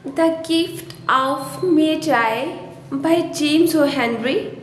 The Gift of Magi by James O. Henry.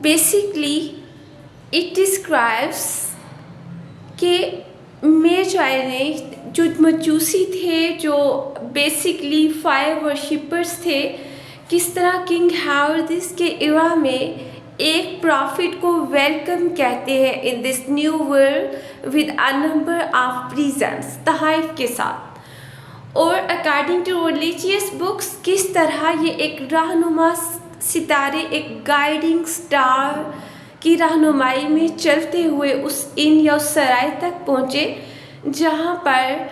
Basically, it describes कि मेजाई ने जो मजूसी थे, जो बेसिकली फायर वर्शिपर्स थे, किस तरह किंग हेरोदिस के इरा में एक प्रॉफिट को वेलकम कहते हैं in this new world with a number of presents तहाइफ के साथ। और अकॉर्डिंग टू रिलीजियस बुक्स किस तरह ये एक रहनुमा सितारे, एक गाइडिंग स्टार की रहनुमाई में चलते हुए उस इन या उस सराय तक पहुँचे जहाँ पर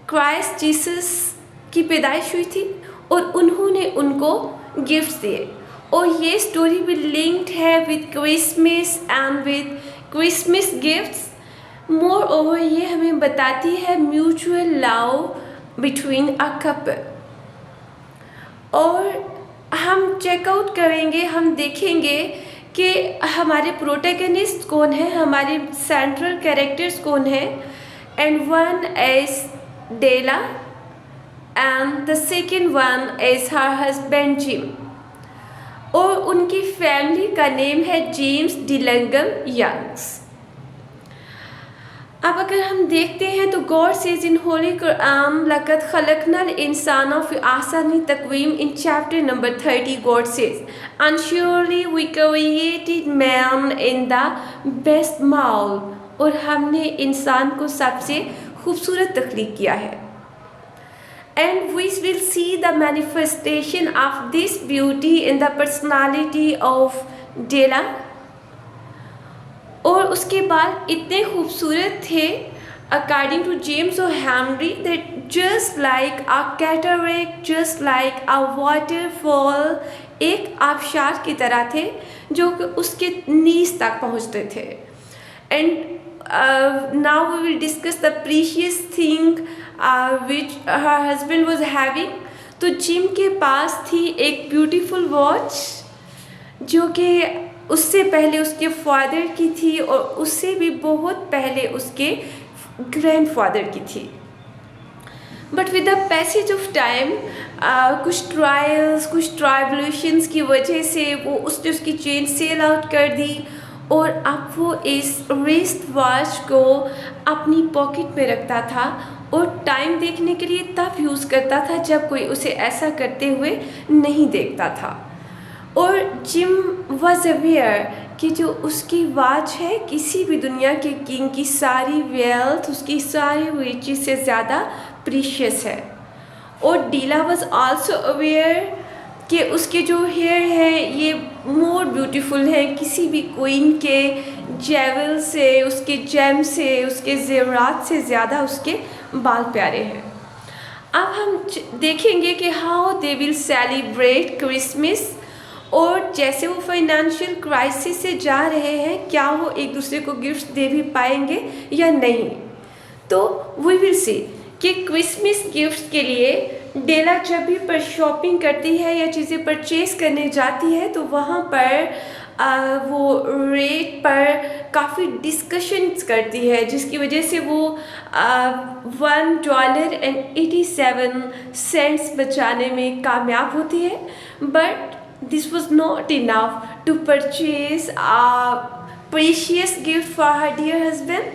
क्राइस्ट जीसस की पैदाइश हुई थी और उन्होंने उनको गिफ्ट्स दिए। और ये स्टोरी भी लिंक्ड है with Christmas and with Christmas gifts. More over ये हमें बताती है mutual love between a couple. और हम चेकआउट करेंगे, हम देखेंगे कि हमारे प्रोटैगनिस्ट कौन है, हमारे सेंट्रल कैरेक्टर्स कौन है। And one is Della and the second one is her husband Jim. और उनकी फैमिली का नेम है जेम्स डिलंगम यंग्स। अब अगर हम देखते हैं तो God says in holy Quran लक़द खलक़नल इंसाना फ़ी अहसनि तक़वीम। In chapter number 30 God says and surely we created man in the best mould. और हमने इंसान को सबसे खूबसूरत तख्लीक किया है। And we will see the manifestation of this beauty in the personality of Dela। और उसके बाद इतने खूबसूरत थे according to James O Henry that just like a cataract, just like a waterfall, एक आबशार की तरह थे जो उसके नीज तक पहुँचते थे। And now we will discuss the precious thing which her husband was having। तो जिम के पास थी एक ब्यूटीफुल वॉच जो कि उससे पहले उसके फादर की थी और उससे भी बहुत पहले उसके ग्रैंडफादर की थी। But with the passage of time कुछ ट्रायल्स, कुछ ट्राइबुलेशंस की वजह से उसने उसकी चेन सेल आउट कर दी और अब वो इस रिस्ट वॉच को अपनी पॉकेट में रखता था और टाइम देखने के लिए तब यूज़ करता था जब कोई उसे ऐसा करते हुए नहीं देखता था। और जिम वॉज अवेयर कि जो उसकी वॉच है किसी भी दुनिया के किंग की सारी वेल्थ, उसकी सारी रिचेस से ज़्यादा प्रीशियस है। और डीला वॉज आल्सो अवेयर कि उसके जो हेयर है ये मोर ब्यूटीफुल है किसी भी क्वीन के जेवल से, उसके जेम से, उसके जेवरात से ज़्यादा उसके बाल प्यारे हैं। अब हम देखेंगे कि how they will celebrate Christmas. और जैसे वो फाइनेंशियल क्राइसिस से जा रहे हैं, क्या वो एक दूसरे को गिफ्ट दे भी पाएंगे या नहीं। तो वी विल सी कि क्रिसमस गिफ्ट के लिए डेला जब भी पर शॉपिंग करती है या चीज़ें परचेज करने जाती है तो वहाँ पर वो रेट पर काफ़ी डिस्कशंस करती है, जिसकी वजह से वो $1.87 बचाने में कामयाब होती है। But this was not enough to purchase precious gift for her dear husband.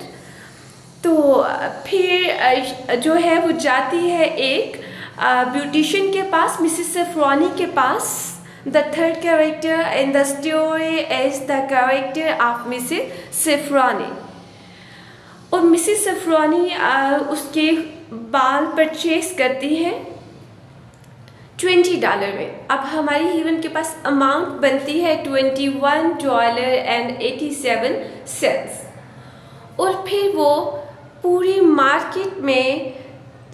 तो फिर जो है वो जाती है एक ब्यूटिशियन के पास, मिसेस सेफ्रॉनी के पास। The third character in the story is the character of Mrs. Sefroni। और मिसेस सेफ्रॉनी उसके बाल परचेज करती है $20 में। अब हमारी हीरोइन के पास अमाउंट बनती है $21.87। और फिर वो पूरी मार्केट में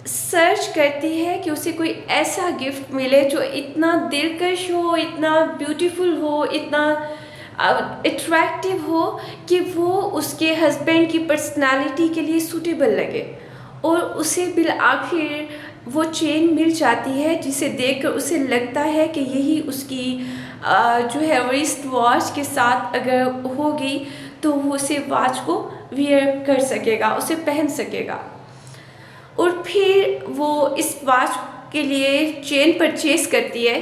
सर्च करती है कि उसे कोई ऐसा गिफ्ट मिले जो इतना दिलकश हो, इतना ब्यूटीफुल हो, इतना अट्रैक्टिव हो कि वो उसके हस्बैंड की पर्सनालिटी के लिए सूटेबल लगे। और उसे बिल आखिर वो चेन मिल जाती है जिसे देखकर उसे लगता है कि यही उसकी जो है रिस्ट वॉच के साथ अगर होगी तो वो उसे वॉच को वियर कर सकेगा, उसे पहन सकेगा। और फिर वो इस वॉच के लिए चेन परचेज करती है।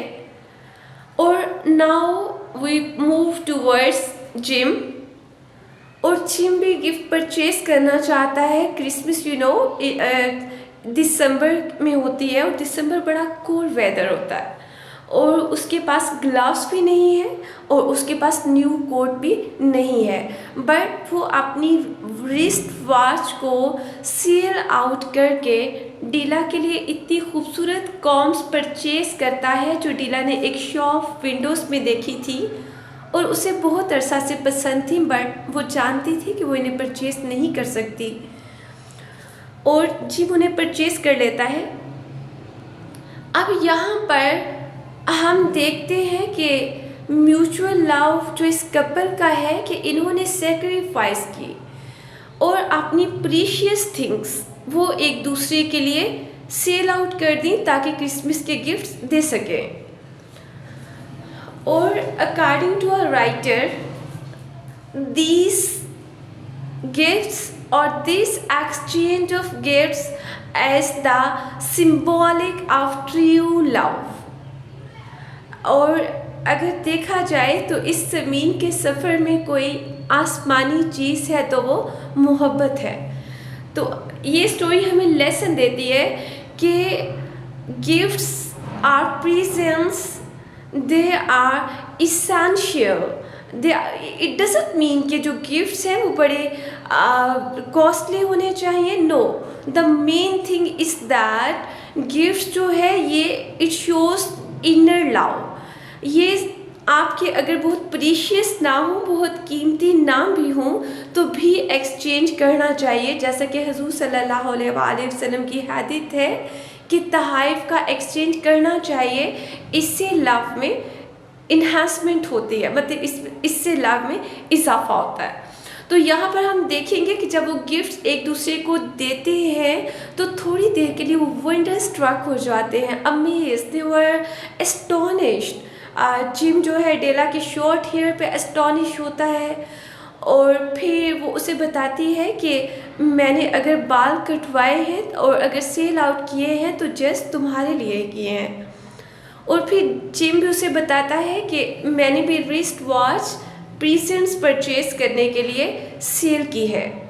और now we move towards Jim. और जिम भी गिफ्ट परचेज करना चाहता है। क्रिसमस दिसंबर में होती है और दिसंबर बड़ा कोल्ड वेदर होता है और उसके पास ग्लव्स भी नहीं है और उसके पास न्यू कोट भी नहीं है। बट वो अपनी रिस्ट वॉच को सेल आउट करके डीला के लिए इतनी खूबसूरत कॉम्स परचेज करता है जो डीला ने एक शॉप विंडोज़ में देखी थी और उसे बहुत अरसा से पसंद थी, बट वो जानती थी कि वो इन्हें परचेज नहीं कर सकती और जिम उन्हें परचेज कर लेता है। अब यहाँ पर हम देखते हैं कि म्यूचुअल लव जो इस कपल का है कि इन्होंने सेक्रीफाइस की और अपनी प्रीशियस थिंग्स वो एक दूसरे के लिए सेल आउट कर दी ताकि क्रिसमस के गिफ्ट्स दे सकें। और according to a writer, these gifts or this exchange of gifts as the symbolic of true love। और अगर देखा जाए तो इस ज़मीन के सफ़र में कोई आसमानी चीज़ है तो वो मोहब्बत है। तो ये स्टोरी हमें लेसन देती है कि gifts are presents, they are essential. It doesn't mean कि जो गिफ्ट्स हैं वो बड़े कॉस्टली होने चाहिए। No, the main thing is that gifts जो है ये इट शोज इनर लव। ये आपके अगर बहुत प्रीशियस ना हो, बहुत कीमती ना भी हो तो भी एक्सचेंज करना चाहिए, जैसा कि हुज़ूर सल्लल्लाहु अलैहि वसल्लम की हदीस है कि तोहफ़े का एक्सचेंज करना चाहिए। इससे लव में इन्हांसमेंट होती है, मतलब इससे लव में इजाफा होता है। तो यहाँ पर हम देखेंगे कि जब वो गिफ्ट्स एक दूसरे को देते हैं तो थोड़ी देर के लिए वो वंडर स्ट्रक हो जाते हैं, अमेज्ड, दे वर एस्टोनिश्ड। जिम जो है डेला के शॉर्ट हेयर पे एस्टोनिश होता है और फिर वो उसे बताती है कि मैंने अगर बाल कटवाए हैं और अगर सेल आउट किए हैं तो जस्ट तुम्हारे लिए किए हैं। और फिर जिम भी उसे बताता है कि मैंने भी रिस्ट वॉच प्रेजेंट्स परचेज करने के लिए सेल की है।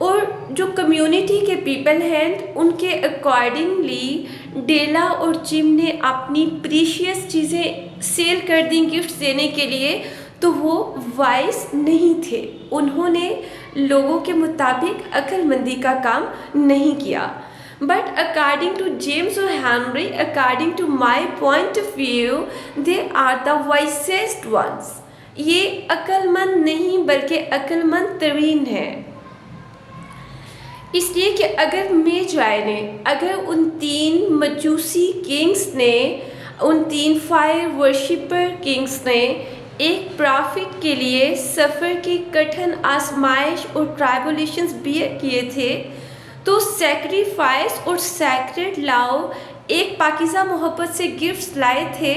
और जो कम्युनिटी के पीपल हैं उनके अकॉर्डिंगली डेला और जिम ने अपनी प्रीशियस चीज़ें सेल कर दी गिफ्ट देने के लिए, तो वो वाइस नहीं थे, उन्होंने लोगों के मुताबिक अक्लमंदी का काम नहीं किया। बट अकॉर्डिंग टू जेम्स और Henry, according to my point of view, they are the wisest ones. ये अक्लमंद नहीं बल्कि अक्लमंद तरीन है। इसलिए कि अगर मेजाय ने, अगर उन 3 मजूसी किंग्स ने, उन 3 फायर वर्शिपर किंग्स ने एक प्रॉफिट के लिए सफ़र की कठिन आजमाइश और ट्राइबुलेशंस बियर किए थे, तो सेक्रीफाइस और सैक्रेड लव एक पाकीज़ा मोहब्बत से गिफ्ट्स लाए थे।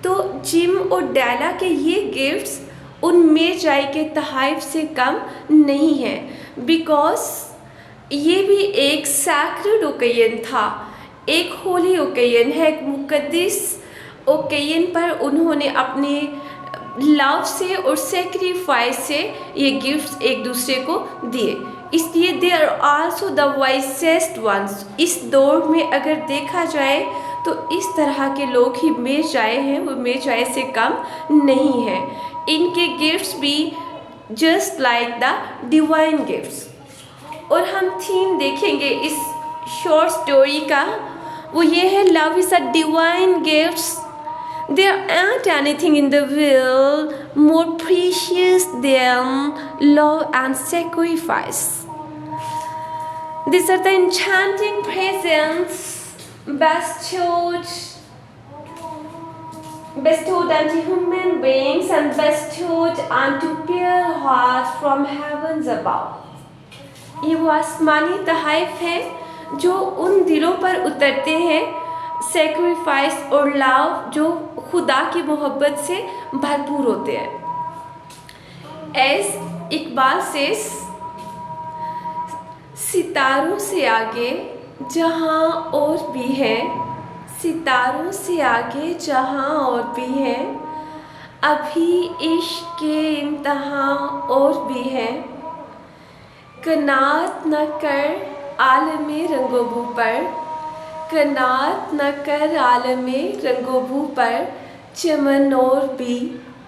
तो जिम और डेला के ये गिफ्ट्स उन मेजाई के तोहफ़े से कम नहीं है, बिकॉज ये भी एक सैक्रेड ओकेजन था, एक होली ओकेजन है, एक मुकद्दस ओकेजन पर उन्होंने अपने लव से और सेक्रीफाइस से ये गिफ्ट्स एक दूसरे को दिए। इसलिए they are also the wisest ones. इस दौर में अगर देखा जाए तो इस तरह के लोग ही मेजाए हैं, वो मेजाए से कम नहीं है। इनके गिफ्ट्स भी just like the divine gifts. और हम थीम देखेंगे इस शॉर्ट स्टोरी का, वो ये है love is a divine gifts. There ain't anything in the world more precious than love and sacrifice. These are the enchanting presents bestowed unto human beings and bestowed unto pure hearts from heavens above. ये वो आसमानी तोहफ़े हैं जो उन दिलों पर उतरते हैं, सेक्रीफाइस और लव जो खुदा की मोहब्बत से भरपूर होते हैं। एज इकबाल से सितारों से आगे जहाँ और भी है, सितारों से आगे जहाँ और भी है, अभी इश्क के इंतहा और भी है। कनात न कर आलमे रंगोबू पर, कनात न कर आलमे रंगोबू पर, चमन और भी,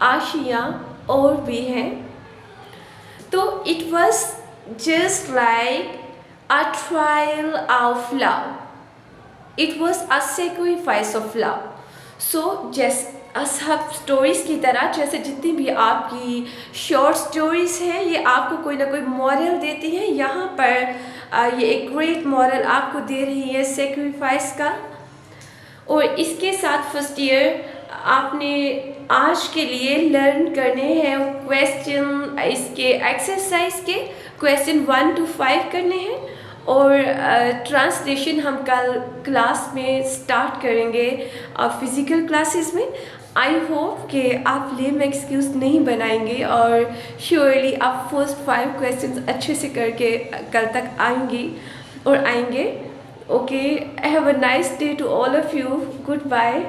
आशियाँ और भी हैं। तो it was just like a trial of love. It was a sacrifice of love. So सब स्टोरीज़ की तरह, जैसे जितनी भी आपकी शॉर्ट स्टोरीज़ हैं, ये आपको कोई ना कोई मॉरल देती हैं। यहाँ पर ये एक ग्रेट मॉरल आपको दे रही है सेक्रीफाइस का। और इसके साथ फर्स्ट ईयर आपने आज के लिए लर्न करने हैं क्वेश्चन, इसके एक्सरसाइज के क्वेश्चन 1 to 5 करने हैं। और ट्रांसलेशन हम कल क्लास में स्टार्ट करेंगे फिज़िकल क्लासेस में। आई होप कि आप लेम एक्सक्यूज़ नहीं बनाएंगे और श्योरली आप फर्स्ट 5 क्वेश्चंस अच्छे से करके कल तक आएंगे। Okay, have a nice day to all of you. Good bye.